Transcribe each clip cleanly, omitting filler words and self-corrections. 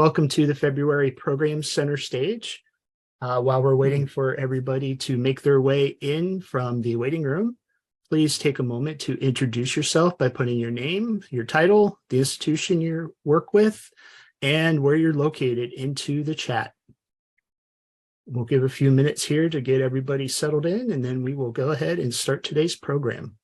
welcome to the February Program Center stage. While we're waiting for everybody to make their way in from the waiting room, please take a moment to introduce yourself by putting your name, your title, the institution you work with, and where you're located into the chat. We'll give a few minutes here to get everybody settled in, and then we will go ahead and start today's program.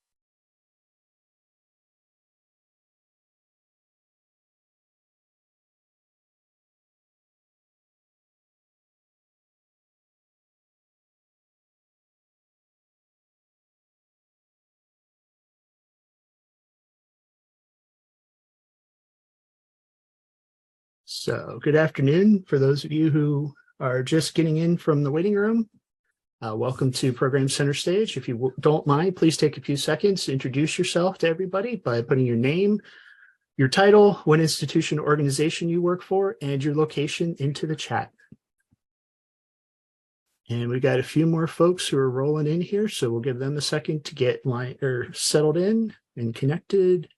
So good afternoon for those of you who are just getting in from the waiting room. Welcome to Program Center Stage. If you don't mind, please take a few seconds to introduce yourself to everybody by putting your name, your title, what institution or organization you work for, and your location into the chat. And we got a few more folks who are rolling in here, so we'll give them a second to get settled in and connected.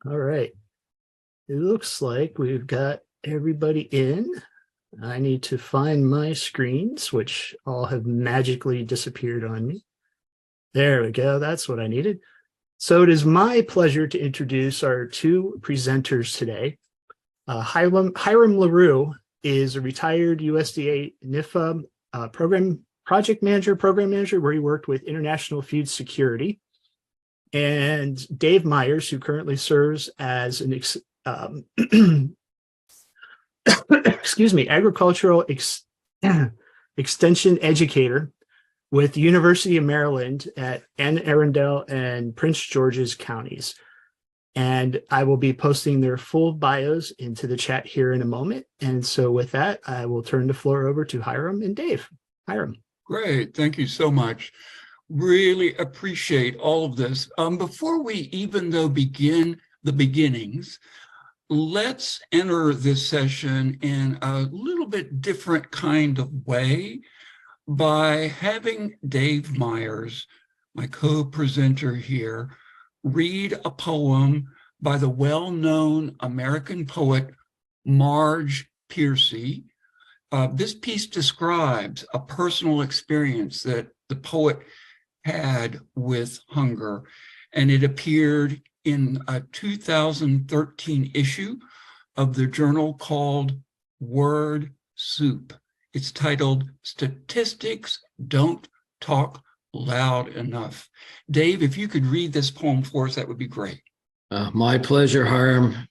All right. It looks like we've got everybody in. I need to find my screens, which all have magically disappeared on me. There we go. That's what I needed. So it is my pleasure to introduce our two presenters today. Hiram LaRue is a retired USDA NIFA program manager, where he worked with International Food Security. And Dave Myers, who currently serves as an agricultural extension educator with the University of Maryland at Anne Arundel and Prince George's counties. And I will be posting their full bios into the chat here in a moment. And so with that, I will turn the floor over to Hiram and Dave. Hiram. Great. Thank you so much. Really appreciate all of this. Before we even though begin the beginnings, let's enter this session in a little bit different kind of way by having Dave Myers, my co-presenter here, read a poem by the well-known American poet Marge Piercy. This piece describes a personal experience that the poet had with hunger, and it appeared in a 2013 issue of the journal called Word Soup. It's titled Statistics Don't Talk Loud Enough. Dave, if you could read this poem for us, that would be great. My pleasure, Hiram.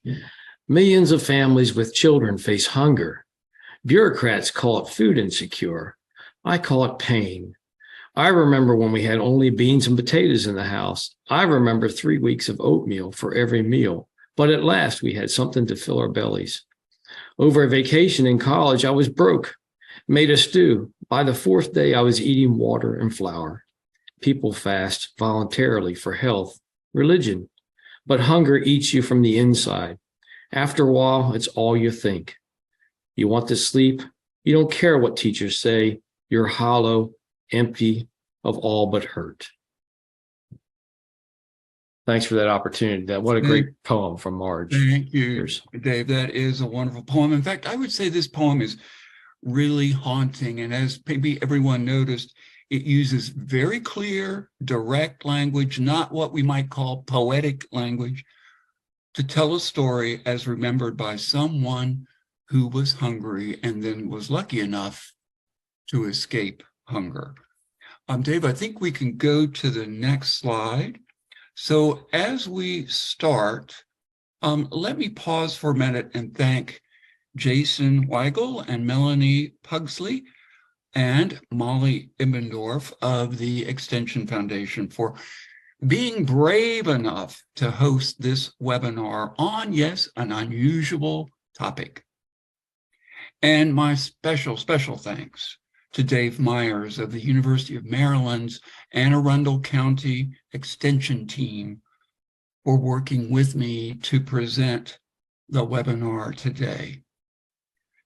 Millions of families with children face hunger. Bureaucrats call it food insecure. I call it pain. I remember when we had only beans and potatoes in the house. I remember 3 weeks of oatmeal for every meal, but at last we had something to fill our bellies. Over a vacation in college, I was broke, made a stew. By the fourth day, I was eating water and flour. People fast voluntarily for health, religion, but hunger eats you from the inside. After a while, it's all you think. You want to sleep. You don't care what teachers say. You're hollow, empty of all but hurt. Thanks for that opportunity. What a great poem from Marge. Thank you, Dave. That is a wonderful poem. In fact, I would say this poem is really haunting. And as maybe everyone noticed, it uses very clear, direct language, not what we might call poetic language, to tell a story as remembered by someone who was hungry and then was lucky enough to escape hunger. Dave, I think we can go to the next slide. So as we start, let me pause for a minute and thank Jason Weigel and Melanie Pugsley and Molly Ibbendorf of the Extension Foundation for being brave enough to host this webinar on, yes, an unusual topic. And my special thanks to Dave Myers of the University of Maryland's Anne Arundel County Extension Team for working with me to present the webinar today.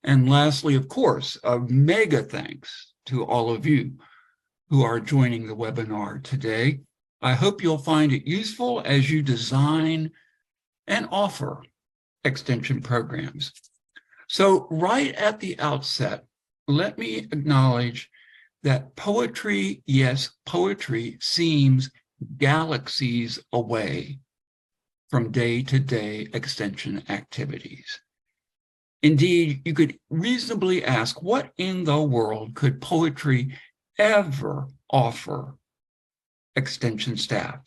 And lastly, of course, a mega thanks to all of you who are joining the webinar today. I hope you'll find it useful as you design and offer extension programs. So right at the outset, let me acknowledge that poetry, yes, poetry seems galaxies away from day-to-day extension activities. Indeed, you could reasonably ask, what in the world could poetry ever offer extension staff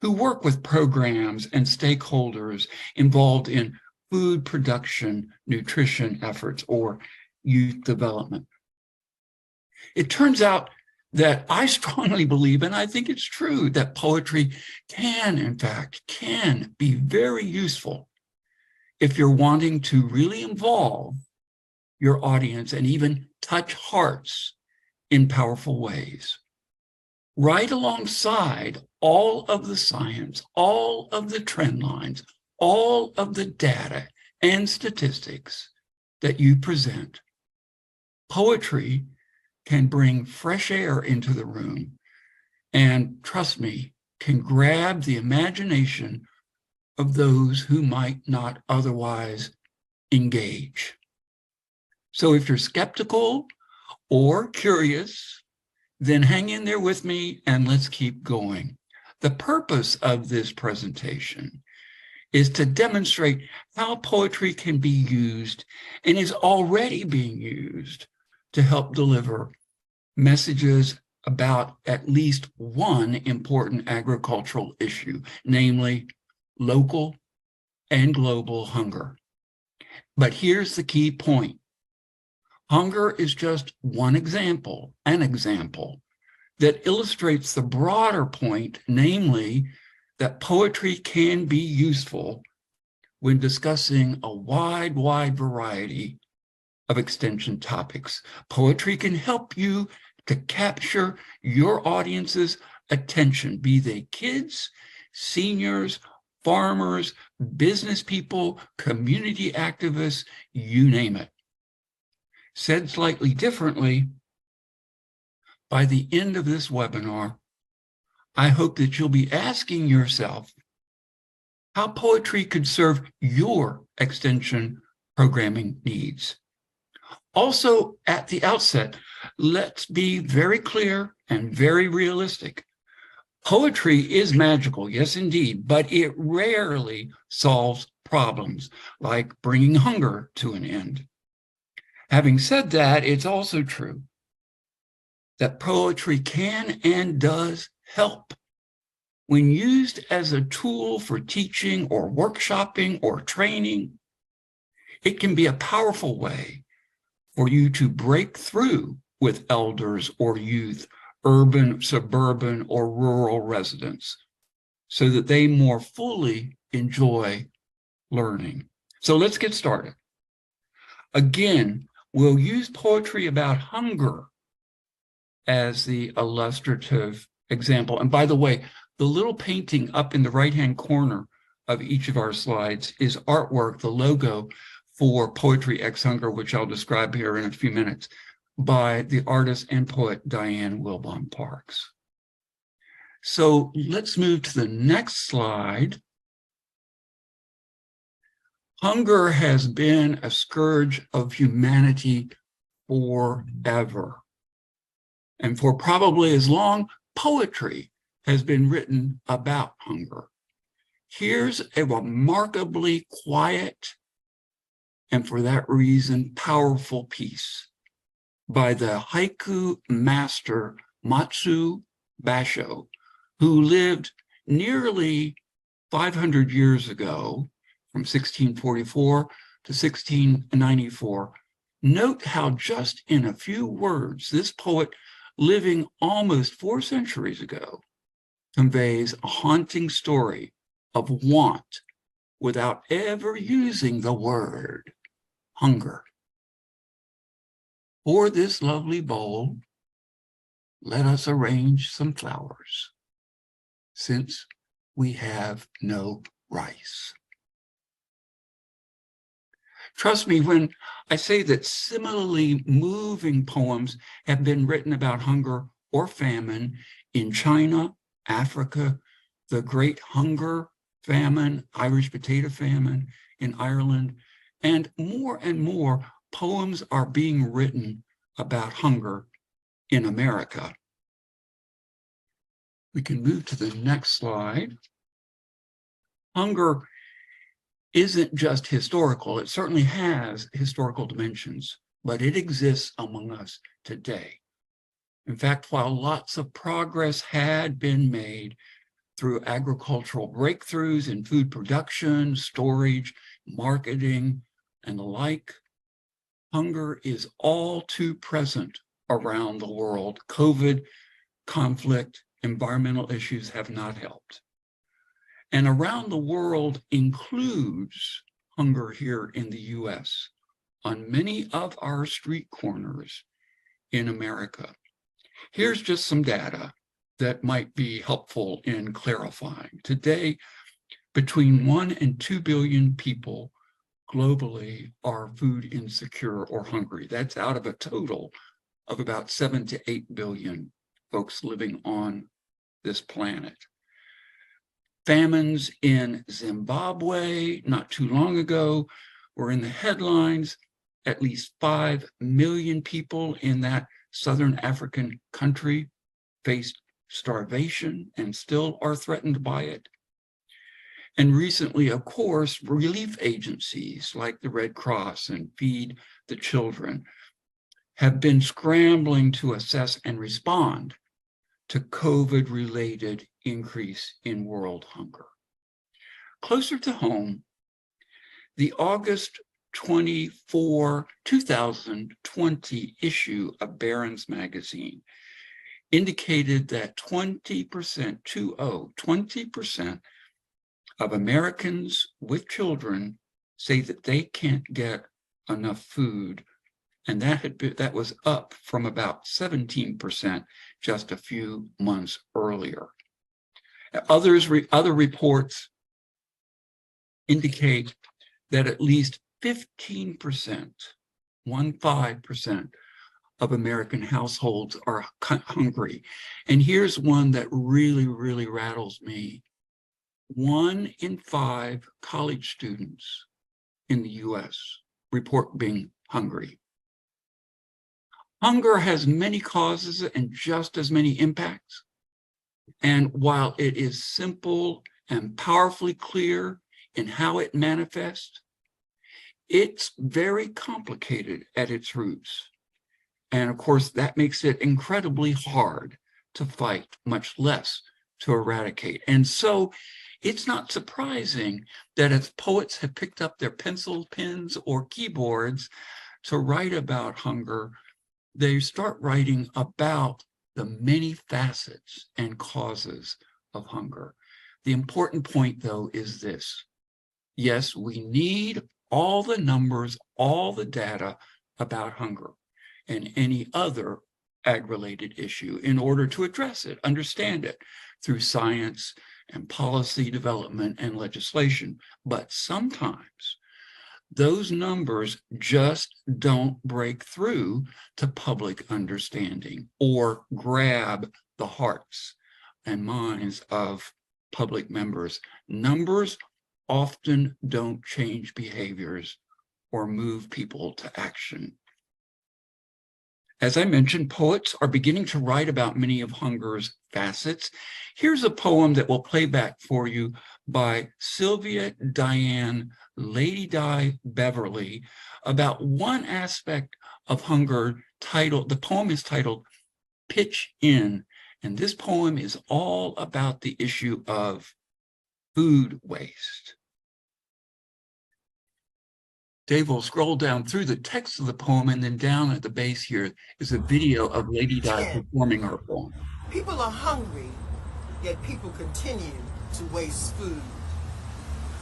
who work with programs and stakeholders involved in food production, nutrition efforts, or youth development? It turns out that I strongly believe, and I think it's true, that poetry can, in fact, can be very useful if you're wanting to really involve your audience and even touch hearts in powerful ways. Right alongside all of the science, all of the trend lines, all of the data and statistics that you present, poetry can bring fresh air into the room and, trust me, can grab the imagination of those who might not otherwise engage. So if you're skeptical or curious, then hang in there with me and let's keep going. The purpose of this presentation is to demonstrate how poetry can be used and is already being used to help deliver messages about at least one important agricultural issue, namely local and global hunger. But here's the key point. Hunger is just one example, an example that illustrates the broader point, namely that poetry can be useful when discussing a wide variety of extension topics. Poetry can help you to capture your audience's attention, be they kids, seniors, farmers, business people, community activists, you name it. Said slightly differently, by the end of this webinar, I hope that you'll be asking yourself how poetry could serve your extension programming needs. Also, at the outset, let's be very clear and very realistic. Poetry is magical, yes, indeed, but it rarely solves problems like bringing hunger to an end. Having said that, it's also true that poetry can and does help. When used as a tool for teaching or workshopping or training, it can be a powerful way for you to break through with elders or youth, urban, suburban, or rural residents, so that they more fully enjoy learning. So let's get started. Again, we'll use poetry about hunger as the illustrative example. And by the way, the little painting up in the right-hand corner of each of our slides is artwork, the logo for Poetry X Hunger, which I'll describe here in a few minutes, by the artist and poet Diane Wilbon Parks. So let's move to the next slide. Hunger has been a scourge of humanity forever. And for probably as long, poetry has been written about hunger. Here's a remarkably quiet, and for that reason, powerful piece by the haiku master Matsu Basho, who lived nearly 500 years ago, from 1644 to 1694. Note how just in a few words, this poet, living almost 4 centuries ago, conveys a haunting story of want without ever using the word hunger. For this lovely bowl, let us arrange some flowers, since we have no rice. Trust me when I say that similarly moving poems have been written about hunger or famine in China, Africa, the Great Hunger Famine, Irish Potato Famine in Ireland, and more poems are being written about hunger in America. We can move to the next slide. Hunger isn't just historical. It certainly has historical dimensions, but it exists among us today. In fact, while lots of progress had been made through agricultural breakthroughs in food production, storage, marketing, and the like, hunger is all too present around the world. COVID, conflict, environmental issues have not helped. And around the world includes hunger here in the US on many of our street corners in America. Here's just some data that might be helpful in clarifying. Today, between 1 and 2 billion people globally are food insecure or hungry. That's out of a total of about 7 to 8 billion folks living on this planet. Famines in Zimbabwe not too long ago were in the headlines. At least 5 million people in that Southern African country faced starvation and still are threatened by it. And recently, of course, relief agencies like the Red Cross and Feed the Children have been scrambling to assess and respond to COVID-related increase in world hunger. Closer to home, the August 24, 2020 issue of Barron's magazine indicated that 20% of Americans with children say that they can't get enough food, and that was up from about 17% just a few months earlier. Other reports indicate that at least 15% of American households are hungry. And here's one that really, really rattles me. 1 in 5 college students in the US report being hungry. Hunger has many causes and just as many impacts. And while it is simple and powerfully clear in how it manifests, it's very complicated at its roots. And of course, that makes it incredibly hard to fight, much less to eradicate. And so it's not surprising that as poets have picked up their pencils, pens, or keyboards to write about hunger, they start writing about the many facets and causes of hunger. The important point, though, is this. Yes, we need all the numbers, all the data about hunger and any other ag-related issue in order to address it, understand it through science and policy development and legislation. But sometimes those numbers just don't break through to public understanding or grab the hearts and minds of public members. Numbers often don't change behaviors or move people to action. As I mentioned, poets are beginning to write about many of hunger's facets. Here's a poem that we'll play back for you by Sylvia Diane Lady Di Beverly about one aspect of hunger the poem is titled Pitch In, and this poem is all about the issue of food waste. Dave will scroll down through the text of the poem, and then down at the base here is a video of Lady Di performing her poem. People are hungry, yet people continue to waste food.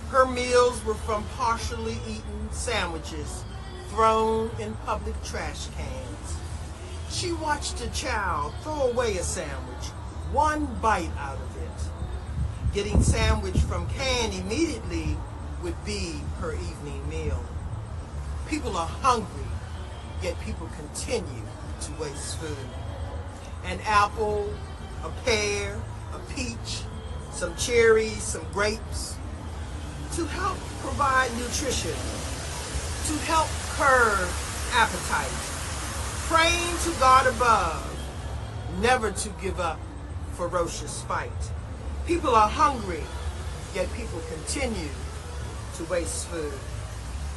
Her meals were from partially eaten sandwiches thrown in public trash cans. She watched a child throw away a sandwich, one bite out of it. Getting sandwich from can immediately would be her evening meal. People are hungry, yet people continue to waste food. An apple, a pear, a peach, some cherries, some grapes, to help provide nutrition, to help curb appetite, praying to God above, never to give up ferocious fight. People are hungry, yet people continue to waste food.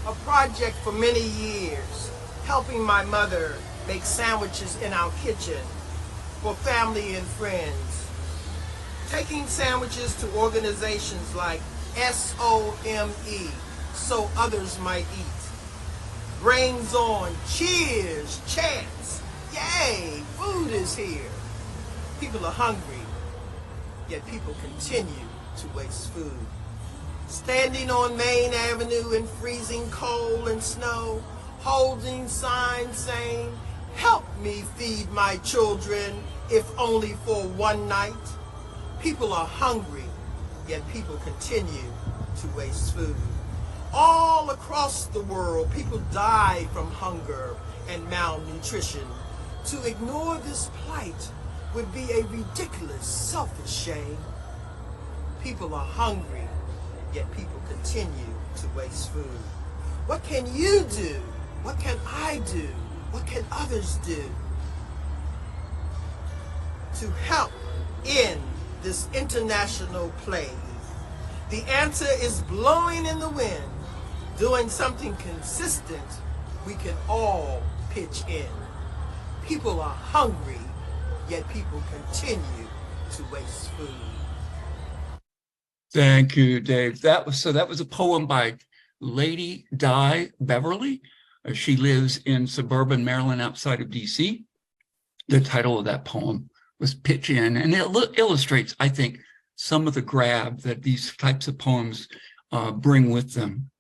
A project for many years, helping my mother make sandwiches in our kitchen for family and friends. Taking sandwiches to organizations like SOME, so others might eat. Brains on, cheers, chants, yay, food is here. People are hungry, yet people continue to waste food. Standing on Main Avenue in freezing cold and snow, holding signs saying, help me feed my children, if only for one night. People are hungry, yet people continue to waste food. All across the world, people die from hunger and malnutrition. To ignore this plight would be a ridiculous, selfish shame. People are hungry, yet people continue to waste food. What can you do? What can I do? What can others do to help end this international plague? The answer is blowing in the wind, doing something consistent we can all pitch in. People are hungry, yet people continue to waste food. Thank you, Dave. That was a poem by Lady Di Beverly. She lives in suburban Maryland outside of DC. The title of that poem was Pitch In, and it illustrates, I think, some of the grab that these types of poems bring with them.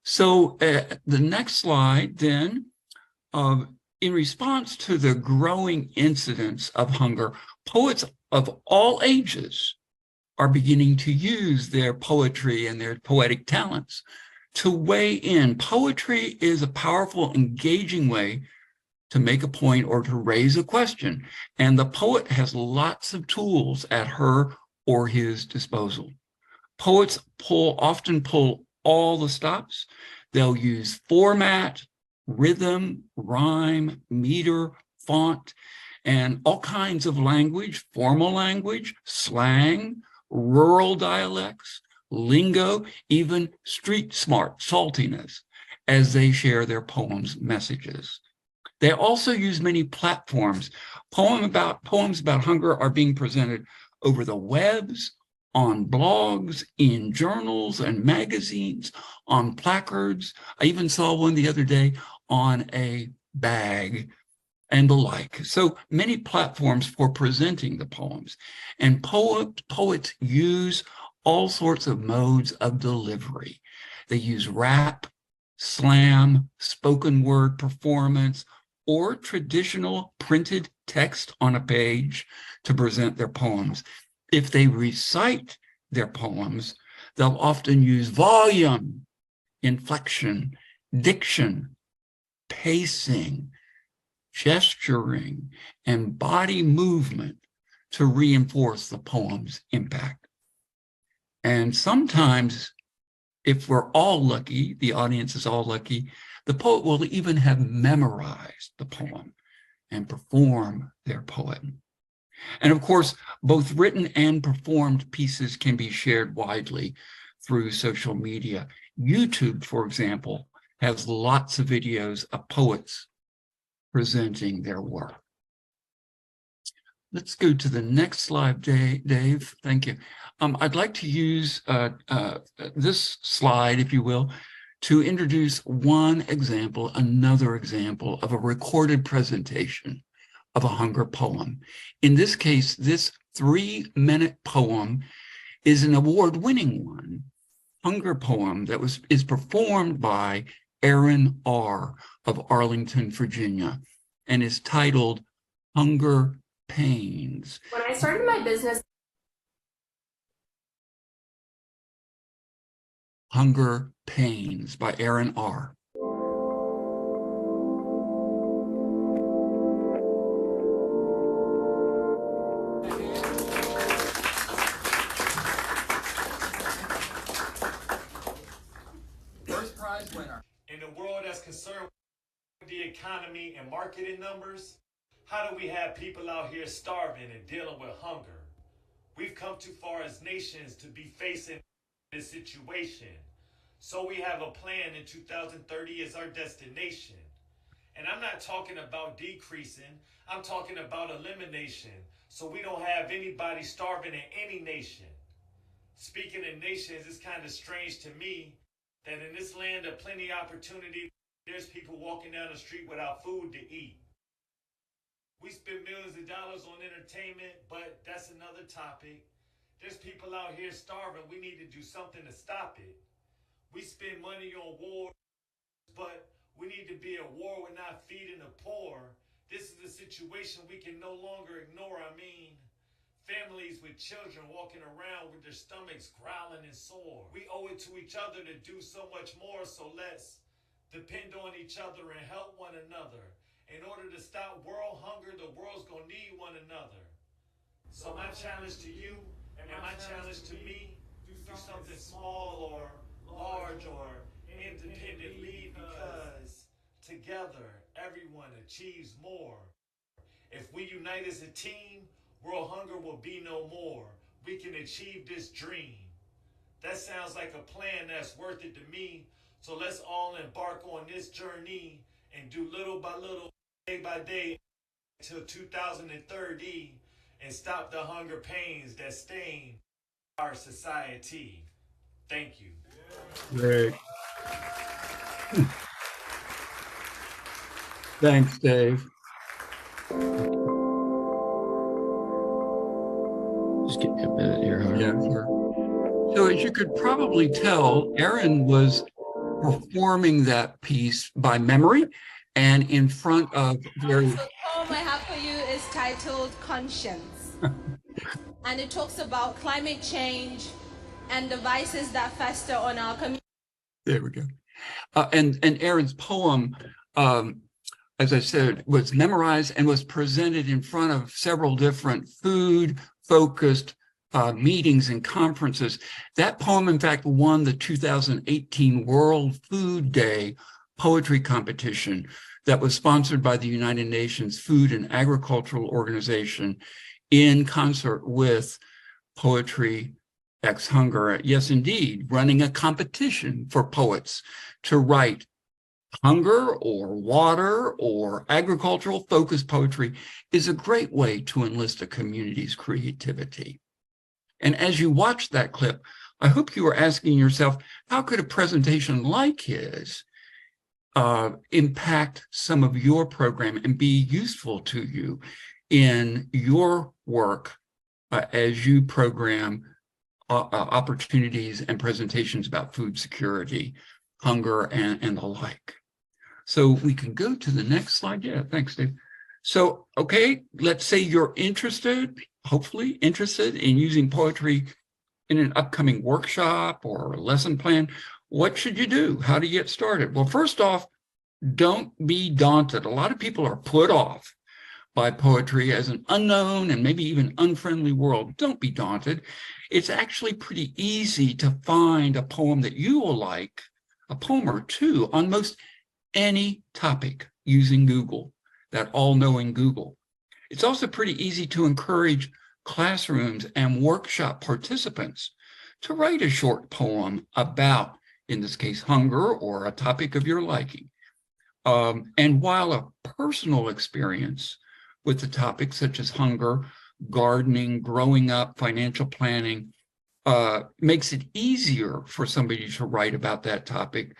So the next slide then, in response to the growing incidence of hunger, poets of all ages are beginning to use their poetry and their poetic talents to weigh in. Poetry is a powerful, engaging way to make a point or to raise a question. And the poet has lots of tools at her or his disposal. Poets often pull all the stops. They'll use format, rhythm, rhyme, meter, font, and all kinds of language, formal language, slang, rural dialects, lingo, even street smart saltiness as they share their poems' messages. They also use many platforms. Poems about hunger are being presented over the webs, on blogs, in journals and magazines, on placards. I even saw one the other day on a bag and the like. So many platforms for presenting the poems. And poets use all sorts of modes of delivery. They use rap, slam, spoken word performance, or traditional printed text on a page to present their poems. If they recite their poems, they'll often use volume, inflection, diction, pacing, gesturing, and body movement to reinforce the poem's impact. And sometimes, if we're all lucky, the audience is all lucky, the poet will even have memorized the poem and perform their poem. And of course, both written and performed pieces can be shared widely through social media. YouTube, for example, has lots of videos of poets presenting their work. Let's go to the next slide, Dave. Thank you. I'd like to use this slide, if you will, to introduce another example of a recorded presentation of a hunger poem. In this case, this 3-minute poem is an award-winning one, hunger poem that is performed by Aaron R. of Arlington, Virginia, and is titled Hunger Pains. When I started my business Hunger Pains by Aaron R. First prize winner. In a world that's concerned with the economy and marketing numbers, how do we have people out here starving and dealing with hunger? We've come too far as nations to be facing this situation. So we have a plan, in 2030 is our destination. And I'm not talking about decreasing, I'm talking about elimination. So we don't have anybody starving in any nation. Speaking of nations, it's kind of strange to me that in this land of plenty of opportunity, there's people walking down the street without food to eat. We spend millions of dollars on entertainment, but that's another topic. There's people out here starving. We need to do something to stop it. We spend money on war, but we need to be at war with not feeding the poor. This is a situation we can no longer ignore. I mean, families with children walking around with their stomachs growling and sore. We owe it to each other to do so much more, so let's depend on each other and help one another. In order to stop world hunger, the world's gonna need one another. So my challenge to you and my challenge to me, do something small or large or independently, because together everyone achieves more. If we unite as a team, world hunger will be no more. We can achieve this dream. That sounds like a plan that's worth it to me. So let's all embark on this journey and do little by little, day by day, until 2030, and stop the hunger pains that stain our society. Thank you. Great. Thanks, Dave. Just give me a minute here, Harm. Yeah, sure. So as you could probably tell, Aaron was performing that piece by memory and in front of very... So the poem I have for you is titled Conscience. And it talks about climate change and the vices that fester on our community. There we go. And Aaron's poem, as I said, was memorized and was presented in front of several different food-focused meetings and conferences. That poem, in fact, won the 2018 World Food Day poetry competition that was sponsored by the United Nations Food and Agricultural Organization in concert with Poetry X Hunger. Yes, indeed, running a competition for poets to write hunger or water or agricultural focused poetry is a great way to enlist a community's creativity. And as you watch that clip, I hope you are asking yourself, how could a presentation like his impact some of your program and be useful to you in your work as you program opportunities and presentations about food security, hunger, and the like. So we can go to the next slide. Yeah, thanks, Dave. So, okay, let's say you're interested, hopefully interested in using poetry in an upcoming workshop or a lesson plan. What should you do? How do you get started? Well, first off, don't be daunted. A lot of people are put off by poetry as an unknown and maybe even unfriendly world. Don't be daunted. It's actually pretty easy to find a poem that you will like, a poem or two, on most any topic using Google, that all-knowing Google. It's also pretty easy to encourage classrooms and workshop participants to write a short poem about, in this case, hunger or a topic of your liking. And while a personal experience with the topics such as hunger, gardening, growing up, financial planning, makes it easier for somebody to write about that topic,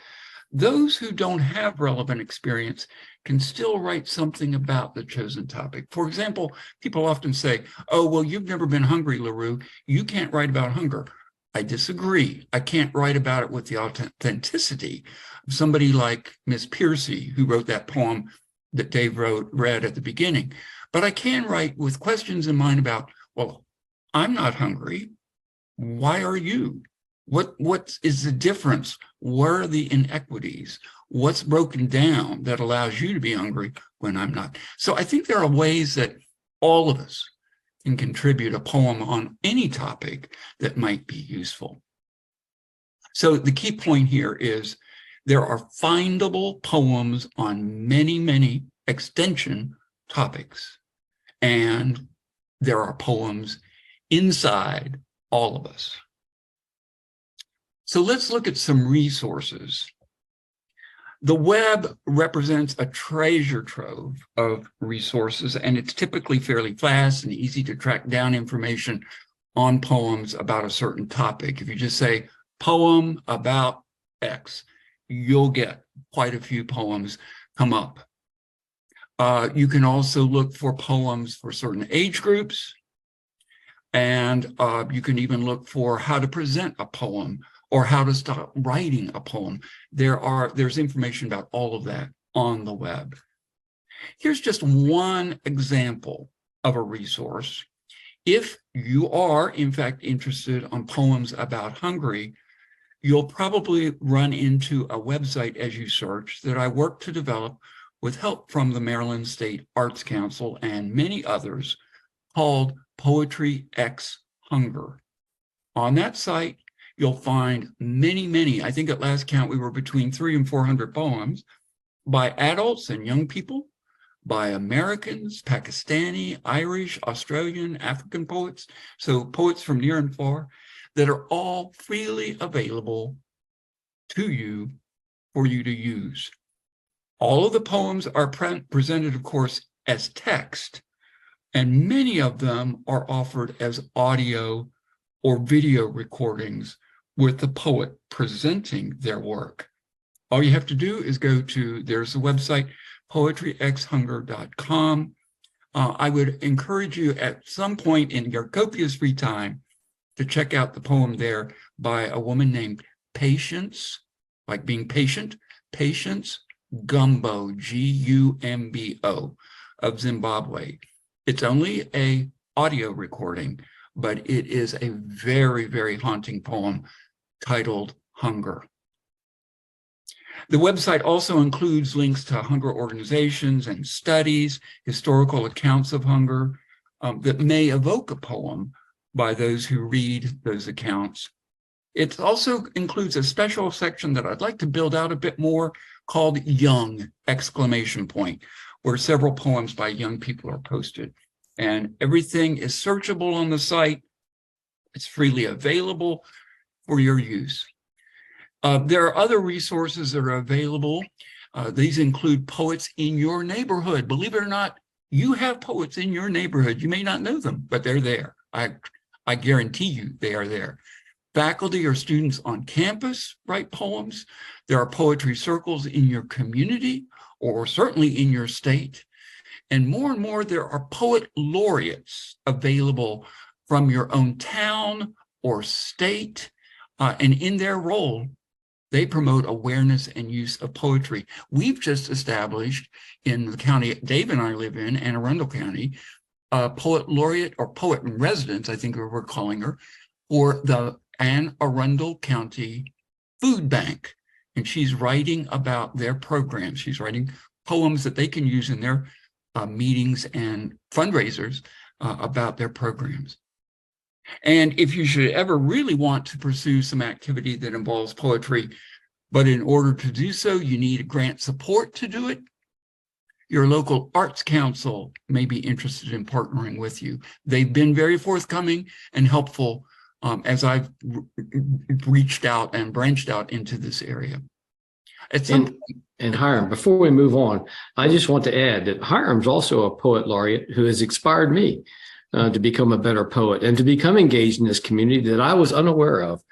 those who don't have relevant experience can still write something about the chosen topic. For example, people often say, oh, well, you've never been hungry, LaRue. You can't write about hunger. I disagree. I can't write about it with the authenticity of somebody like Miss Piercy, who wrote that poem that Dave read at the beginning. But I can write with questions in mind about, well, I'm not hungry. Why are you? What is the difference? Where are the inequities? What's broken down that allows you to be hungry when I'm not? So I think there are ways that all of us can contribute a poem on any topic that might be useful. So the key point here is there are findable poems on many, many extension topics, and there are poems inside all of us. So let's look at some resources. The web represents a treasure trove of resources, and it's typically fairly fast and easy to track down information on poems about a certain topic. If you just say poem about X, you'll get quite a few poems come up. You can also look for poems for certain age groups, and you can even look for how to present a poem or how to start writing a poem. There's information about all of that on the web. Here's just one example of a resource. If you are, in fact, interested on poems about Hungary, you'll probably run into a website as you search that I worked to develop with help from the Maryland State Arts Council and many others, called Poetry X Hunger. On that site, you'll find many, I think at last count, we were between 300 and 400 poems by adults and young people, by Americans, Pakistani, Irish, Australian, African poets, so poets from near and far, that are all freely available to you for you to use. All of the poems are presented, of course, as text, and many of them are offered as audio or video recordings with the poet presenting their work. All you have to do is go to, there's a website, poetryxhunger.com. I would encourage you at some point in your copious free time to check out the poem there by a woman named Patience, like being patient, Patience Gumbo, Gumbo, of Zimbabwe. It's only an audio recording, but it is a very, very haunting poem titled Hunger. The website also includes links to hunger organizations and studies, historical accounts of hunger that may evoke a poem by those who read those accounts. It also includes a special section that I'd like to build out a bit more called Young, ! Where several poems by young people are posted. And everything is searchable on the site. It's freely available for your use. There are other resources that are available. These include poets in your neighborhood. Believe it or not, you have poets in your neighborhood. You may not know them, but they're there. I guarantee you they are there. Faculty or students on campus write poems. There are poetry circles in your community or certainly in your state. And more, there are poet laureates available from your own town or state. And in their role, they promote awareness and use of poetry. We've just established in the county Dave and I live in, Anne Arundel County, a poet laureate or poet in residence, I think we're calling her, for the Anne Arundel County Food Bank. And she's writing about their programs. She's writing poems that they can use in their meetings and fundraisers about their programs. And if you should ever really want to pursue some activity that involves poetry, but in order to do so, you need grant support to do it, your local arts council may be interested in partnering with you. They've been very forthcoming and helpful as I've reached out and branched out into this area. And Hiram, before we move on, I just want to add that Hiram's also a poet laureate who has inspired me to become a better poet and to become engaged in this community that I was unaware of.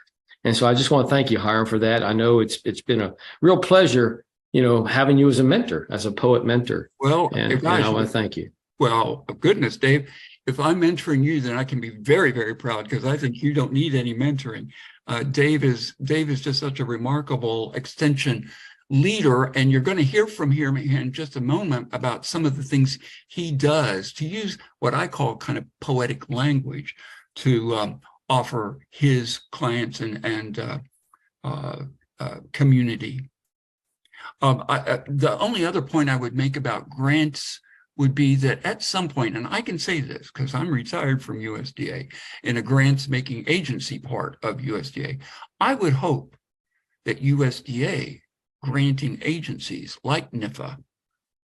And so I just want to thank you, Hiram, for that. I know it's been a real pleasure, having you as a mentor, as a poet mentor. Well, and I want to thank you. Well, goodness, Dave, if I'm mentoring you, then I can be very, very proud because I think you don't need any mentoring. Dave is just such a remarkable extension leader, and you're going to hear from him in just a moment about some of the things he does to use what I call kind of poetic language to offer his clients and community. The only other point I would make about grants would be that at some point, and I can say this because I'm retired from USDA in a grants making agency part of USDA, I would hope that USDA granting agencies like NIFA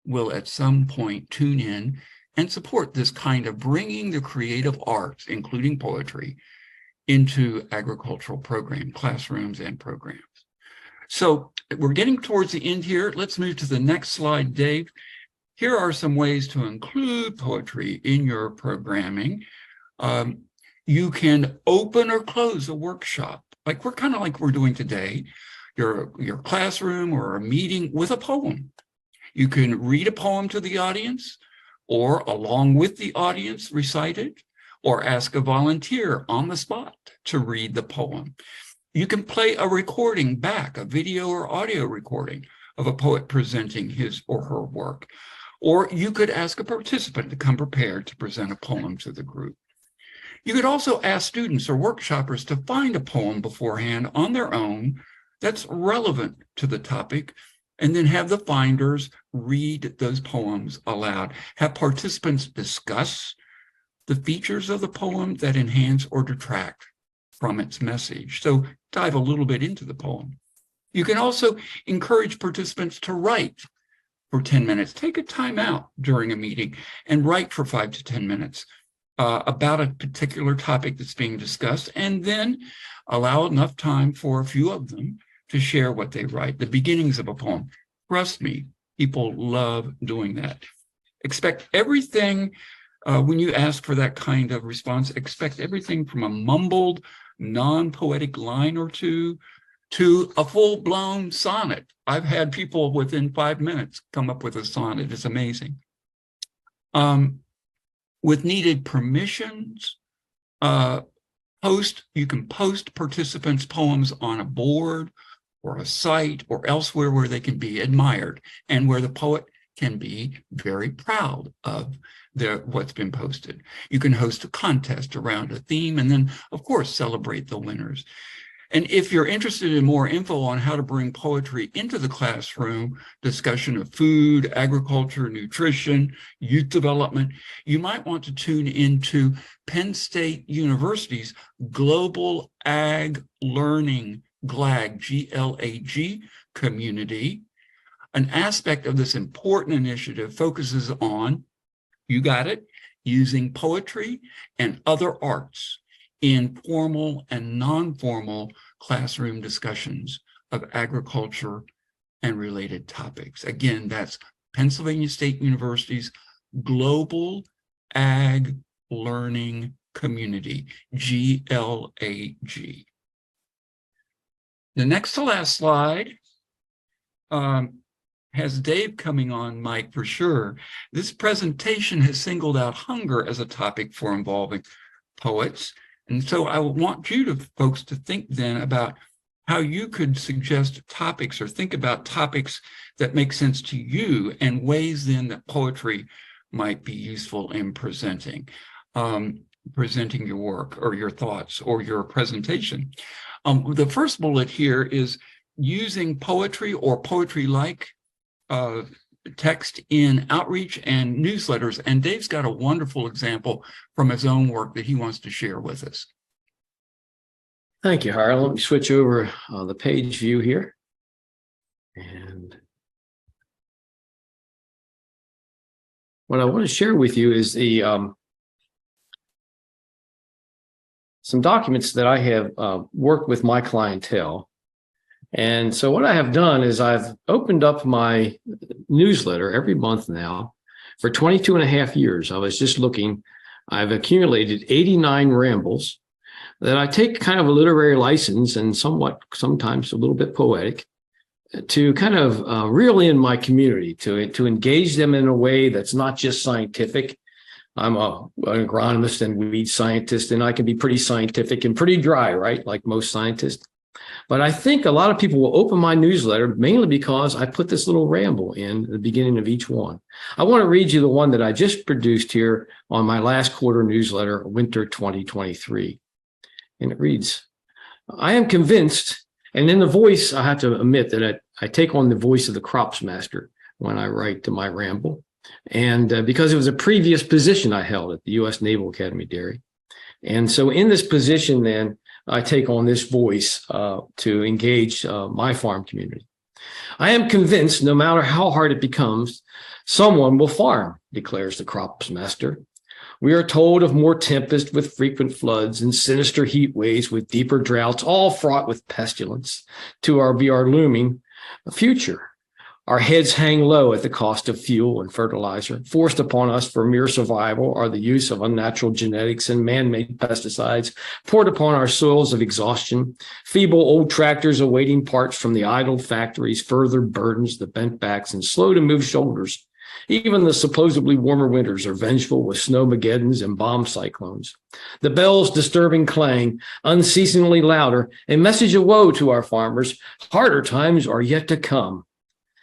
will at some point tune in and support this kind of bringing the creative arts, including poetry, into agricultural program classrooms and programs. So we're getting towards the end here. Let's move to the next slide, Dave. Here are some ways to include poetry in your programming. You can open or close a workshop, like we're doing today, your classroom or a meeting with a poem. You can read a poem to the audience, or along with the audience recite it, or ask a volunteer on the spot to read the poem. You can play a recording back, a video or audio recording of a poet presenting his or her work. Or you could ask a participant to come prepared to present a poem to the group. You could also ask students or workshoppers to find a poem beforehand on their own that's relevant to the topic, and then have the finders read those poems aloud. Have participants discuss the features of the poem that enhance or detract from its message. So dive a little bit into the poem. You can also encourage participants to write for 10 minutes. Take a time out during a meeting and write for 5 to 10 minutes about a particular topic that's being discussed, and then allow enough time for a few of them to share what they write, the beginnings of a poem. Trust me, people love doing that. Expect everything when you ask for that kind of response, expect everything from a mumbled, non-poetic line or two to a full-blown sonnet. I've had people within 5 minutes come up with a sonnet. It's amazing. With needed permissions, you can post participants' poems on a board or a site or elsewhere where they can be admired and where the poet can be very proud of what's been posted. You can host a contest around a theme and then, of course, celebrate the winners. And if you're interested in more info on how to bring poetry into the classroom, discussion of food, agriculture, nutrition, youth development, you might want to tune into Penn State University's Global Ag Learning, GLAG, G-L-A-G, community. An aspect of this important initiative focuses on, you got it, using poetry and other arts in formal and non-formal classroom discussions of agriculture and related topics. Again, that's Pennsylvania State University's Global Ag Learning Community, GLAG. The next to last slide has Dave coming on mic for sure. This presentation has singled out hunger as a topic for involving poets. And so I want you folks to think then about how you could suggest topics or think about topics that make sense to you and ways then that poetry might be useful in presenting your work or your thoughts or your presentation. The first bullet here is using poetry or poetry-like text in outreach and newsletters. And Dave's got a wonderful example from his own work that he wants to share with us. Thank you, Harlan. Let me switch over the page view here. And what I want to share with you is the some documents that I have worked with my clientele. And so what I have done is I've opened up my newsletter every month now for 22 and a half years. I was just looking, I've accumulated 89 rambles that I take kind of a literary license and sometimes a little bit poetic to kind of reel in my community, to engage them in a way that's not just scientific. I'm an agronomist and weed scientist, and I can be pretty scientific and pretty dry, right? Like most scientists. But I think a lot of people will open my newsletter mainly because I put this little ramble in at the beginning of each one. I want to read you the one that I just produced here on my last quarter newsletter, Winter 2023. And it reads, I am convinced, and in the voice, I have to admit that I take on the voice of the crops master when I write to my ramble. And because it was a previous position I held at the U.S. Naval Academy Dairy. And so in this position, then, I take on this voice to engage my farm community. I am convinced no matter how hard it becomes, someone will farm, declares the crops master. We are told of more tempest with frequent floods and sinister heat waves with deeper droughts, all fraught with pestilence be our looming future. Our heads hang low at the cost of fuel and fertilizer. Forced upon us for mere survival are the use of unnatural genetics and man-made pesticides poured upon our soils of exhaustion. Feeble old tractors awaiting parts from the idled factories further burdens the bent backs and slow-to-move shoulders. Even the supposedly warmer winters are vengeful with snowmageddons and bomb cyclones. The bells' disturbing clang, unceasingly louder, a message of woe to our farmers. Harder times are yet to come.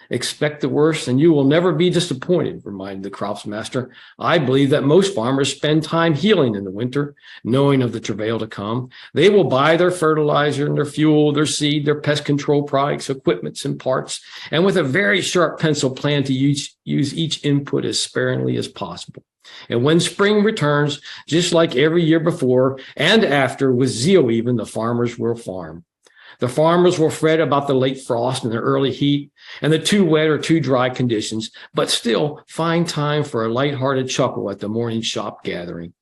Expect the worst and you will never be disappointed, reminded the crops master. I believe that most farmers spend time healing in the winter, knowing of the travail to come. They will buy their fertilizer and their fuel, their seed, their pest control products, equipments, and parts, and with a very sharp pencil plan to use each input as sparingly as possible. And when spring returns, just like every year before and after, with zeal even, the farmers will farm. The farmers will fret about the late frost and the early heat and the too wet or too dry conditions, but still find time for a lighthearted chuckle at the morning shop gathering.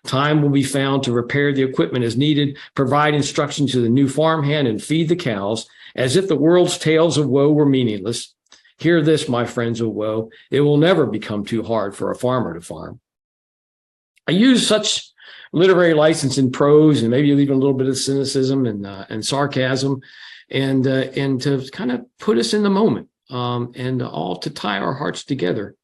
Time will be found to repair the equipment as needed, provide instruction to the new farmhand, and feed the cows as if the world's tales of woe were meaningless. Hear this, my friends of woe. It will never become too hard for a farmer to farm. I use such literary license in prose and maybe even a little bit of cynicism and sarcasm and to kind of put us in the moment and all to tie our hearts together.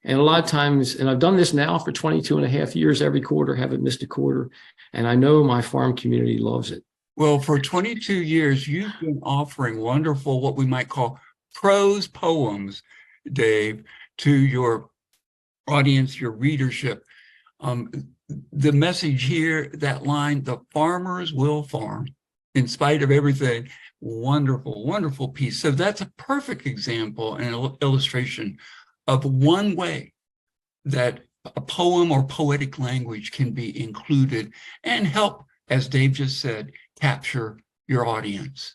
And a lot of times, and I've done this now for 22 and a half years, every quarter, haven't missed a quarter. And I know my farm community loves it. Well, for 22 years, you've been offering wonderful, what we might call prose poems, Dave, to your audience, your readership. The message here, that line, the farmers will farm in spite of everything. Wonderful, wonderful piece. So that's a perfect example and illustration of one way that a poem or poetic language can be included and help, as Dave just said, capture your audience.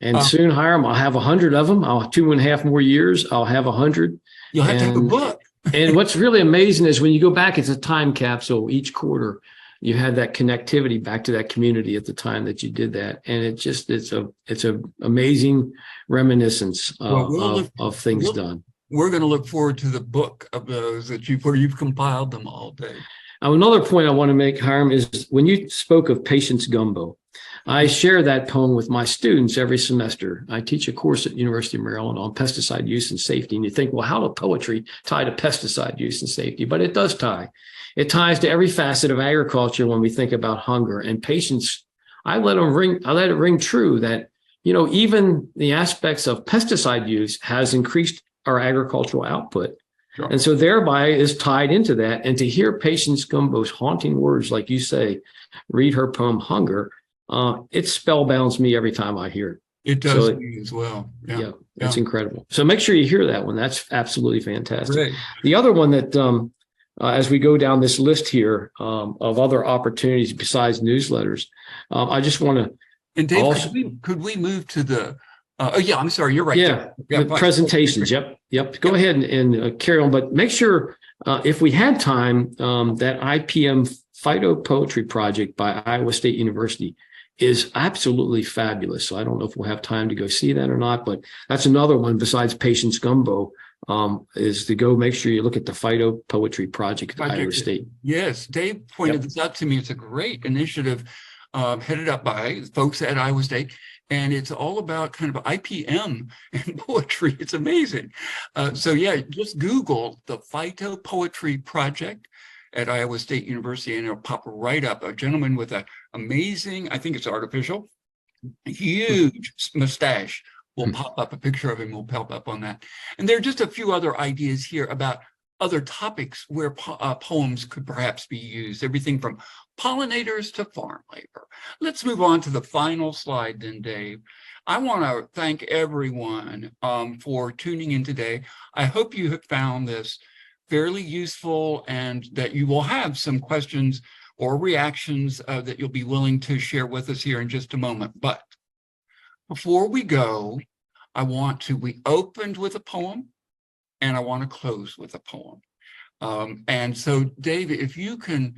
And soon, Hiram, I'll have 100 of them. I'll have 2.5 more years. I'll have 100. You'll have to have a book. And what's really amazing is when you go back, it's a time capsule. Each quarter, you have that connectivity back to that community at the time that you did that, and it's a amazing reminiscence of things done. We're going to look forward to the book of those that you've compiled them all, Dave. Now, another point I want to make, Hiram, is when you spoke of Patience Gumbo, I share that poem with my students every semester. I teach a course at University of Maryland on pesticide use and safety. And you think, well, how does poetry tie to pesticide use and safety? But it does tie. It ties to every facet of agriculture when we think about hunger and patience. I let it ring true that, even the aspects of pesticide use has increased our agricultural output. Sure. And so thereby is tied into that. And to hear Patience Gumbo's haunting words, like you say, read her poem, Hunger, it spellbounds me every time I hear it. It does me as well. Yeah, it's incredible. So make sure you hear that one. That's absolutely fantastic. Great. The other one that, as we go down this list here of other opportunities besides newsletters, I just want to. And Dave, could we move to the? I'm sorry. You're right. Yeah, the presentations. Yep. Go ahead and carry on, but make sure if we had time, that IPM Phytopoetry project by Iowa State University is absolutely fabulous. So I don't know if we'll have time to go see that or not, but that's another one besides Patience Gumbo, is to go make sure you look at the Phytopoetry project at Iowa State. Yes, Dave pointed this out to me. It's a great initiative headed up by folks at Iowa State. And it's all about kind of IPM and poetry. It's amazing. Just Google the Phytopoetry project at Iowa State University, and it'll pop right up. A gentleman with an amazing, I think it's artificial, huge mustache will pop up. A picture of him will pop up on that. And there are just a few other ideas here about other topics where poems could perhaps be used, everything from pollinators to farm labor. Let's move on to the final slide then, Dave. I want to thank everyone for tuning in today. I hope you have found this fairly useful and that you will have some questions or reactions that you'll be willing to share with us here in just a moment. But before we go, we opened with a poem and I want to close with a poem. And so, David, if you can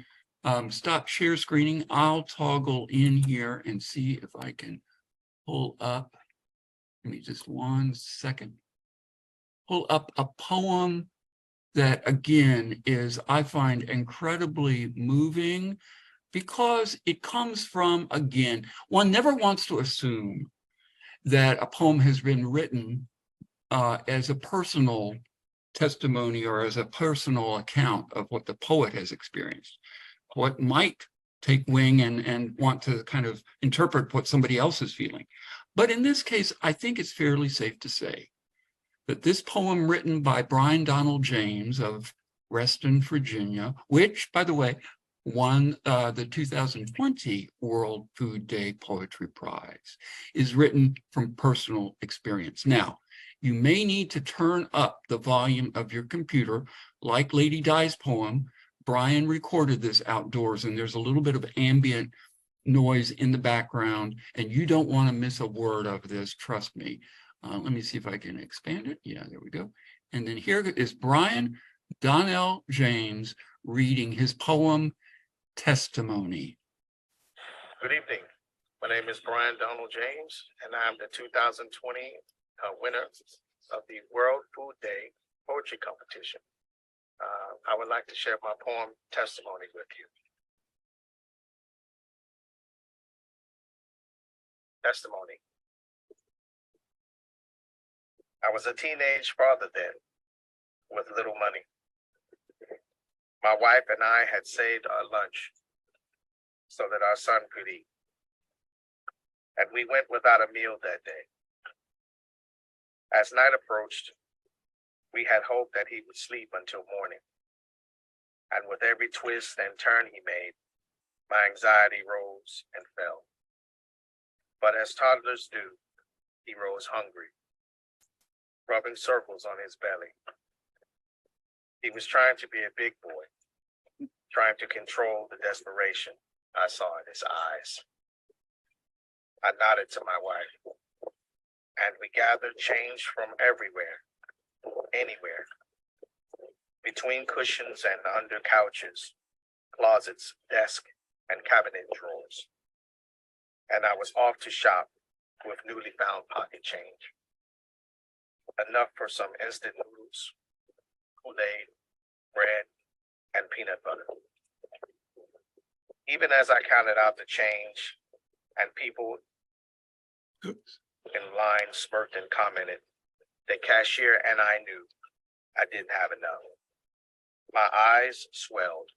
stop share screening, I'll toggle in here and see if I can pull up. Give me just 1 second. Pull up a poem that, again, I find incredibly moving because it comes from, again, one never wants to assume that a poem has been written as a personal testimony or as a personal account of what the poet has experienced. What might take wing and want to kind of interpret what somebody else is feeling. But in this case, I think it's fairly safe to say that this poem written by Brian Donald James of Reston, Virginia, which, by the way, won the 2020 World Food Day Poetry Prize, is written from personal experience. Now, you may need to turn up the volume of your computer. Like Lady Di's poem, Brian recorded this outdoors, and there's a little bit of ambient noise in the background, and you don't want to miss a word of this, trust me. Let me see if I can expand it. Yeah, there we go. And then here is Brian Donald James reading his poem, Testimony. Good evening. My name is Brian Donald James, and I'm the 2020 winner of the World Food Day Poetry Competition. I would like to share my poem, Testimony, with you. Testimony. I was a teenage father then, with little money. My wife and I had saved our lunch so that our son could eat. And we went without a meal that day. As night approached, we had hoped that he would sleep until morning. And with every twist and turn he made, my anxiety rose and fell. But as toddlers do, he rose hungry, rubbing circles on his belly. He was trying to be a big boy, trying to control the desperation I saw in his eyes. I nodded to my wife, and we gathered change from everywhere, anywhere, between cushions and under couches, closets, desk, and cabinet drawers. And I was off to shop with newly found pocket change. Enough for some instant noodles, Kool-Aid, bread, and peanut butter. Even as I counted out the change and people in line smirked and commented, the cashier and I knew I didn't have enough. My eyes swelled,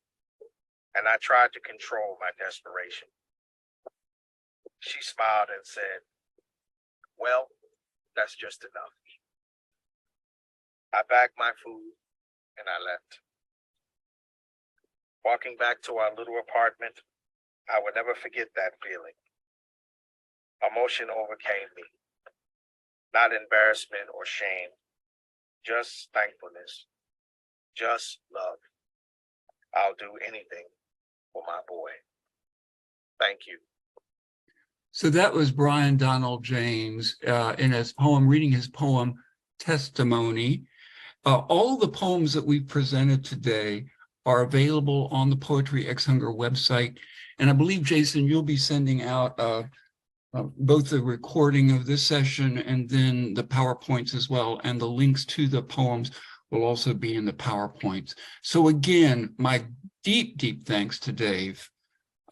and I tried to control my desperation. She smiled and said, "Well, that's just enough." I bagged my food and I left. Walking back to our little apartment, I would never forget that feeling. Emotion overcame me. Not embarrassment or shame, just thankfulness, just love. I'll do anything for my boy. Thank you. So that was Brian Donald James in his poem, reading his poem, Testimony. All the poems that we presented today are available on the Poetry Ex Hunger website. And I believe, Jason, you'll be sending out both the recording of this session and then the PowerPoints as well. And the links to the poems will also be in the PowerPoints. So again, my deep, deep thanks to Dave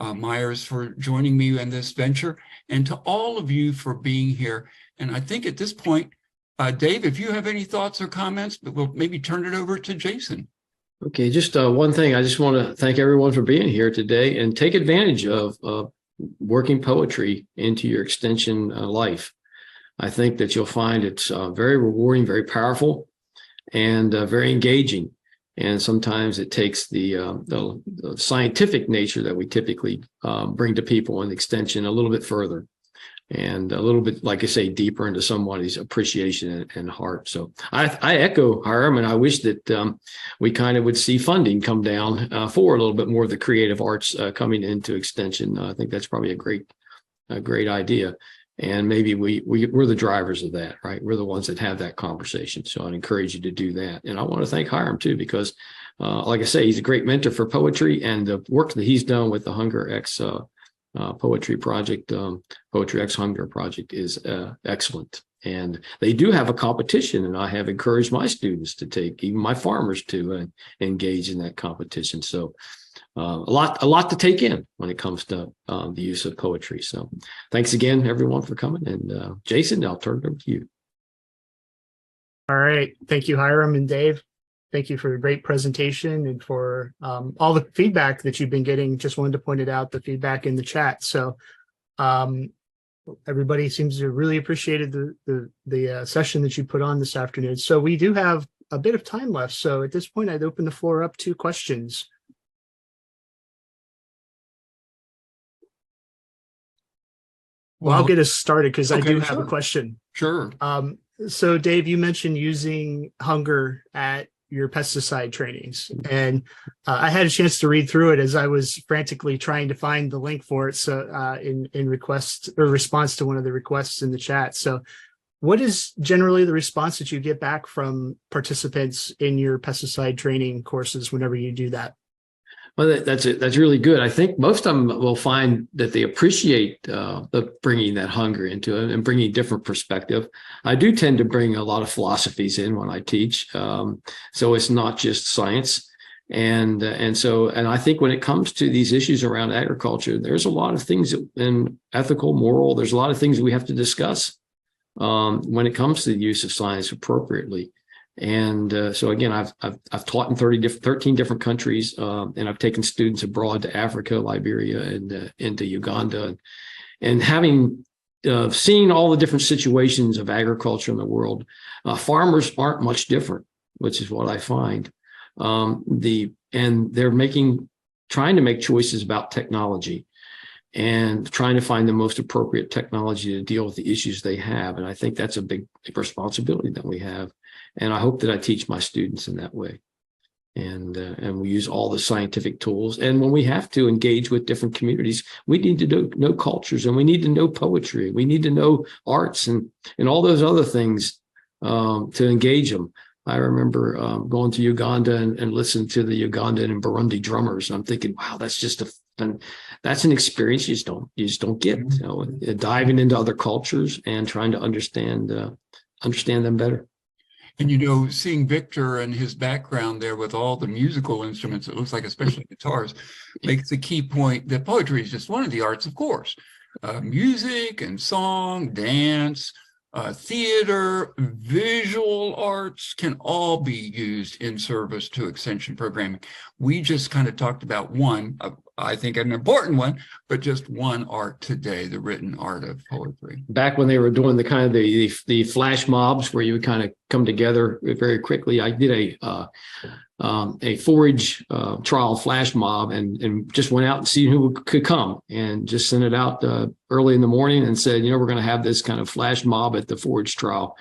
Myers for joining me in this venture, and to all of you for being here. And I think at this point, Dave, if you have any thoughts or comments, but we'll maybe turn it over to Jason. Okay, just one thing. I just want to thank everyone for being here today and take advantage of working poetry into your extension life. I think that you'll find it's very rewarding, very powerful, and very engaging. And sometimes it takes the scientific nature that we typically bring to people in extension a little bit further, and a little bit, like I say, deeper into somebody's appreciation and heart. So I echo Hiram, and I wish that we kind of would see funding come down for a little bit more of the creative arts coming into extension. I think that's probably a great idea. And maybe we're the drivers of that, right? We're the ones that have that conversation. So I'd encourage you to do that. And I want to thank Hiram too, because like I say, he's a great mentor for poetry, and the work that he's done with the Hunger X poetry project, Poetry X Hunger project, is excellent. And they do have a competition, and I have encouraged my students to take, even my farmers, to engage in that competition. So a lot to take in when it comes to the use of poetry. So thanks again, everyone, for coming. And Jason, I'll turn it over to you. All right. Thank you, Hiram and Dave. Thank you for a great presentation and for all the feedback that you've been getting. Just wanted to point it out, the feedback in the chat. So everybody seems to really appreciated the session that you put on this afternoon. So we do have a bit of time left. So at this point, I'd open the floor up to questions. Well, I'll get us started because I do have a question. Sure. So Dave, you mentioned using hunger at your pesticide trainings, and I had a chance to read through it as I was frantically trying to find the link for it. So in request or response to one of the requests in the chat. So what is generally the response that you get back from participants in your pesticide training courses whenever you do that? Well, that's really good. I think most of them will find that they appreciate the bringing that hunger into it and bringing different perspective. I do tend to bring a lot of philosophies in when I teach, so it's not just science. And I think when it comes to these issues around agriculture, there's a lot of things in ethical, moral. There's a lot of things that we have to discuss when it comes to the use of science appropriately. And so again, I've taught in 13 different countries, and I've taken students abroad to Africa, Liberia, and into Uganda, and having seen all the different situations of agriculture in the world, farmers aren't much different, which is what I find. And they're trying to make choices about technology and trying to find the most appropriate technology to deal with the issues they have. And I think that's a big responsibility that we have. And I hope that I teach my students in that way. And we use all the scientific tools. And when we have to engage with different communities, we need to know cultures, and we need to know poetry. We need to know arts and all those other things to engage them. I remember going to Uganda and listening to the Ugandan and Burundi drummers. And I'm thinking, wow, that's just that's an experience you just don't get. You know, diving into other cultures and trying to understand them better. And, you know, seeing Victor and his background there with all the musical instruments, it looks like, especially guitars, makes the key point that poetry is just one of the arts, of course. Music and song, dance, theater, visual arts can all be used in service to extension programming. We just kind of talked about one, I think an important one, but just one art today, the written art of poetry. Back when they were doing the kind of the flash mobs where you would kind of come together very quickly, I did a forage trial flash mob and just went out and see who could come, and just sent it out early in the morning and said, you know, we're going to have this kind of flash mob at the forage trial.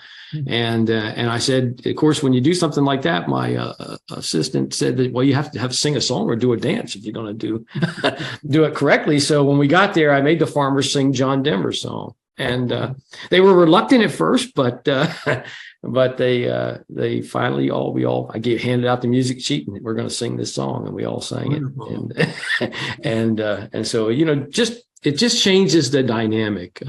And I said, of course, when you do something like that, my assistant said that, well, you have to sing a song or do a dance if you're going to do it correctly. So when we got there, I made the farmers sing John Denver's song, and they were reluctant at first, but they finally I handed out the music sheet, and we're going to sing this song, and we all sang it. And so, you know, it just changes the dynamic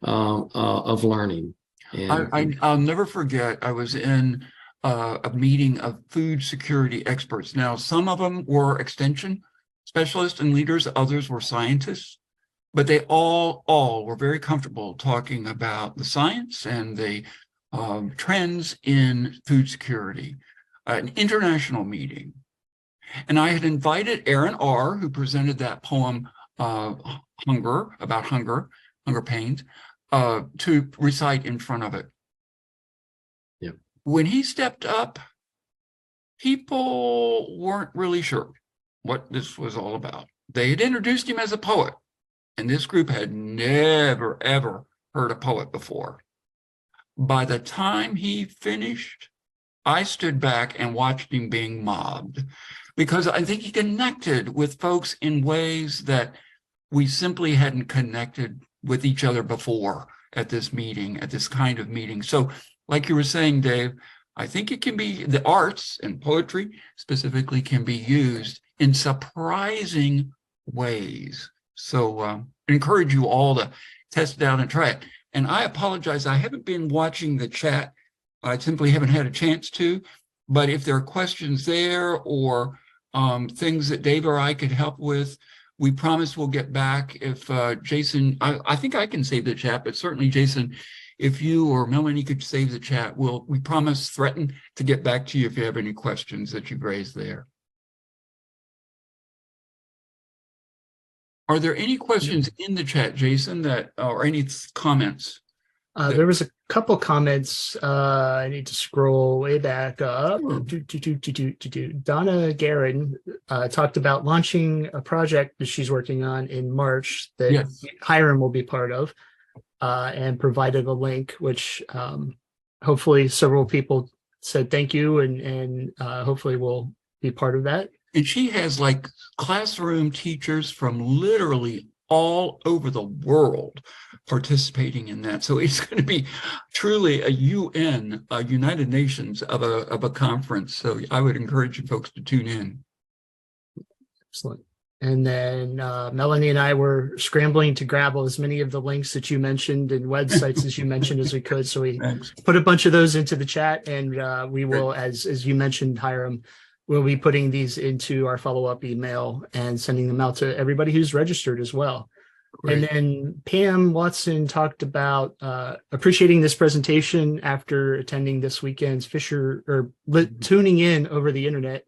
of learning. I'll never forget, I was in a meeting of food security experts. Now, some of them were extension specialists and leaders, others were scientists, but they all were very comfortable talking about the science and the trends in food security, an international meeting. And I had invited Aaron R., who presented that poem, Hunger Pains, to recite in front of it. Yep. When he stepped up people weren't really sure what this was all about. They had introduced him as a poet, and this group had never, ever heard a poet before. By the time he finished, I stood back and watched him being mobbed, because I think he connected with folks in ways that we simply hadn't connected with each other before at this meeting, at this kind of meeting. So like you were saying, Dave, I think it can be, the arts and poetry specifically can be used in surprising ways. So I encourage you all to test it out and try it. And I apologize, I haven't been watching the chat. I simply haven't had a chance to, but if there are questions there or things that Dave or I could help with, we promise we'll get back. If Jason, I think I can save the chat, but certainly Jason, if you or Melanie could save the chat, we promise, threaten to get back to you if you have any questions that you've raised there. Are there any questions in the chat, Jason, that or any comments? There was a couple comments. I need to scroll way back up. Donna Guerin talked about launching a project that she's working on in March that Yes. Hiram will be part of, and provided a link, which hopefully several people said thank you, and hopefully we'll be part of that. And she has like classroom teachers from literally all over the world participating in that. So it's going to be truly a UN, a United Nations of a conference. So I would encourage you folks to tune in. Excellent. And then Melanie and I were scrambling to grab as many of the links that you mentioned and websites as you mentioned as we could. So we Thanks. put a bunch of those into the chat, and we will, as you mentioned, Hiram, we'll be putting these into our follow-up email and sending them out to everybody who's registered as well. Great. And then Pam Watson talked about appreciating this presentation after attending this weekend's tuning in over the internet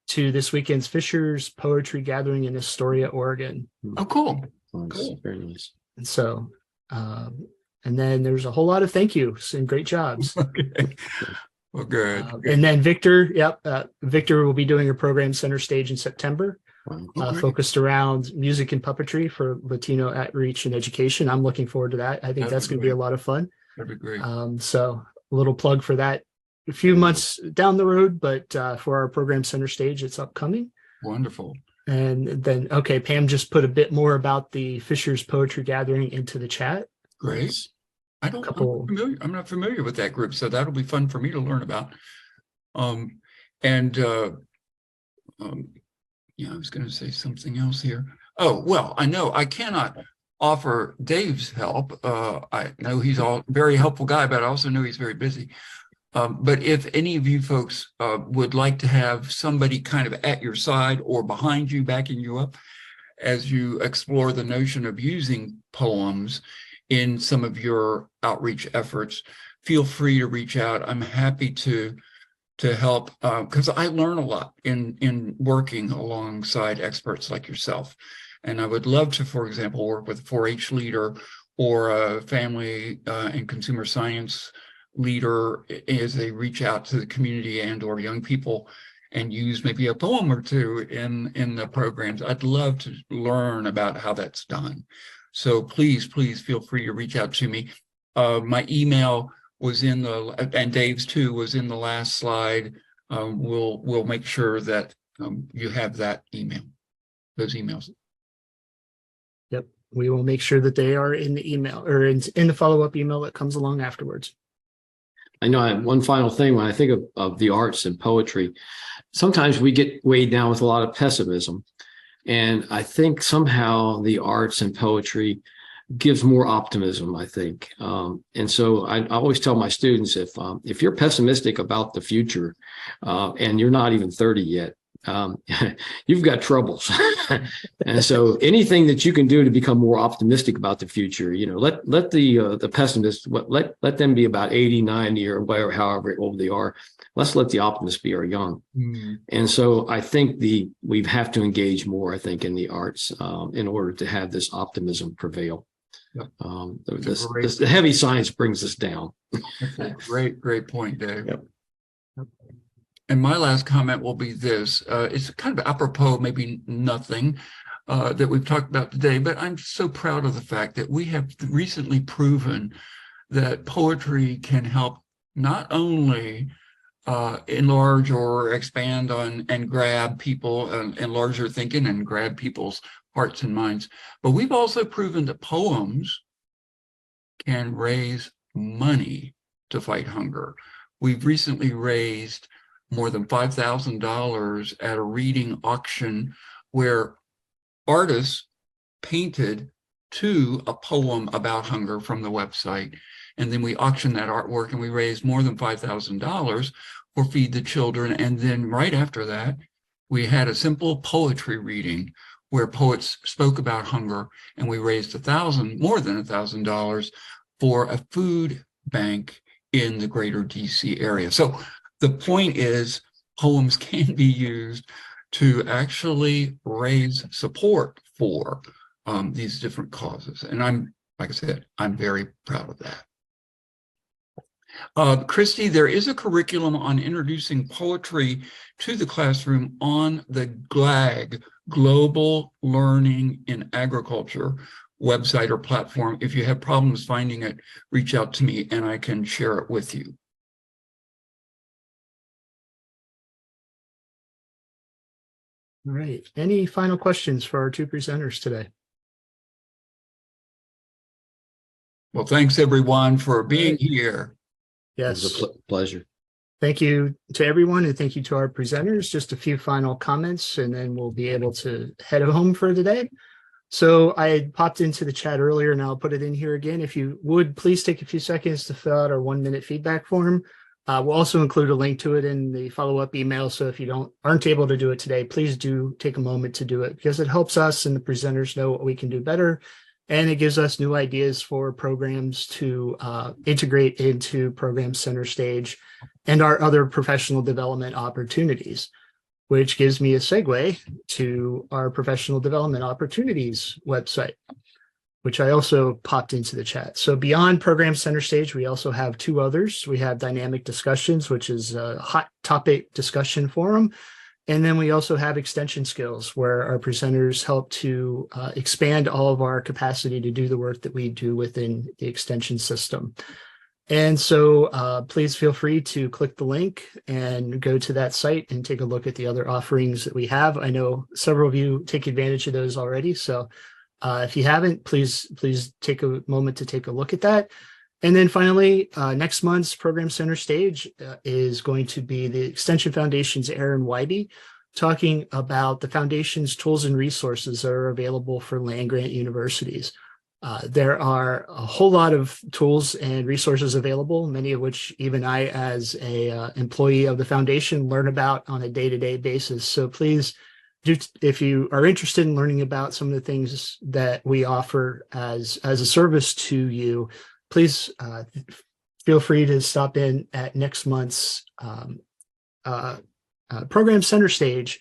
to this weekend's Fisher's Poetry Gathering in Astoria, Oregon. Oh, cool. Nice. Cool. Very nice. And so, and then there's a whole lot of thank yous and great jobs. Okay. Well, good. And then Victor, Victor will be doing a program center stage in September, Wow. Great. focused around music and puppetry for Latino outreach and education. I'm looking forward to that. I think That'd that's be going to be a great. lot of fun. That'd be great. So a little plug for that. A few months down the road, but for our program center stage, it's upcoming. Wonderful. And then, okay, Pam just put a bit more about the Fisher's Poetry Gathering into the chat. Great. I'm not familiar with that group, so that'll be fun for me to learn about. Yeah, I was going to say something else here. Oh, well, I know I cannot offer Dave's help. I know he's a very helpful guy, but I also know he's very busy. But if any of you folks would like to have somebody kind of at your side or behind you, backing you up, as you explore the notion of using poems in some of your outreach efforts, feel free to reach out. I'm happy to help, because I learn a lot in working alongside experts like yourself. And I would love to, for example, work with a 4-H leader or a family and consumer science leader as they reach out to the community and or young people and use maybe a poem or two in the programs. I'd love to learn about how that's done. So please feel free to reach out to me. My email was in and Dave's too, was in the last slide. We'll make sure that you have that email, those emails. Yep. We will make sure that they are in the email or in the follow-up email that comes along afterwards. I know I have one final thing when I think of the arts and poetry. Sometimes we get weighed down with a lot of pessimism. And I think somehow the arts and poetry gives more optimism, I think. And so I always tell my students, if you're pessimistic about the future and you're not even 30 yet, you've got troubles. And so anything that you can do to become more optimistic about the future, let the pessimists, let them be about 80, 90 or whatever, however old they are. Let's let the optimists be our young. And so I think we have to engage more, I think, in the arts in order to have this optimism prevail. Yep. The heavy science brings us down. That's a great point, Dave. Yep. And my last comment will be this. It's kind of apropos, maybe nothing that we've talked about today, but I'm so proud of the fact that we have recently proven that poetry can help not only enlarge or expand on and grab people, enlarge their thinking and grab people's hearts and minds, but we've also proven that poems can raise money to fight hunger. We've recently raised more than $5,000 at a reading auction where artists painted to a poem about hunger from the website. And then we auctioned that artwork and we raised more than $5,000 for Feed the Children. And then right after that, we had a simple poetry reading where poets spoke about hunger, and we raised more than $1,000 for a food bank in the greater DC area. So the point is, poems can be used to actually raise support for these different causes. And like I said, I'm very proud of that. Christy, there is a curriculum on introducing poetry to the classroom on the GLAG, Global Learning in Agriculture website or platform. If you have problems finding it, reach out to me and I can share it with you. All right. Any final questions for our two presenters today? Well, thanks everyone for being here. It Yes. was a pleasure. Thank you to everyone, and thank you to our presenters. Just a few final comments, and then we'll be able to head home for the day. So I had popped into the chat earlier, and I'll put it in here again. If you would, please take a few seconds to fill out our 1-minute feedback form. We'll also include a link to it in the follow-up email. So if you aren't able to do it today, please do take a moment to do it, because it helps us and the presenters know what we can do better. And it gives us new ideas for programs to integrate into Program Center Stage and our other professional development opportunities, which gives me a segue to our professional development opportunities website, which I also popped into the chat. So beyond Program Center Stage, we also have two others. We have Dynamic Discussions, which is a hot topic discussion forum. And then we also have Extension Skills, where our presenters help to expand all of our capacity to do the work that we do within the extension system. And so please feel free to click the link and go to that site and take a look at the other offerings that we have. I know several of you take advantage of those already. So if you haven't, please take a moment to take a look at that. And then finally, next month's Program Center Stage is going to be the Extension Foundation's Aaron Wybe, talking about the Foundation's tools and resources that are available for land-grant universities. There are a whole lot of tools and resources available, many of which even I, as a employee of the Foundation, learn about on a day-to-day basis. So please, if you are interested in learning about some of the things that we offer as a service to you, please feel free to stop in at next month's Program Center Stage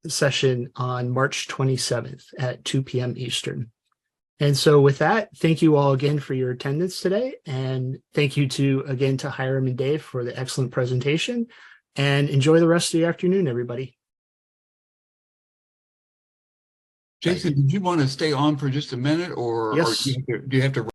session on March 27th at 2 p.m. Eastern. And so with that, thank you all again for your attendance today. And thank you again to Hiram and Dave for the excellent presentation. And enjoy the rest of the afternoon, everybody. Jason, did you want to stay on for just a minute, or Yes. do you have to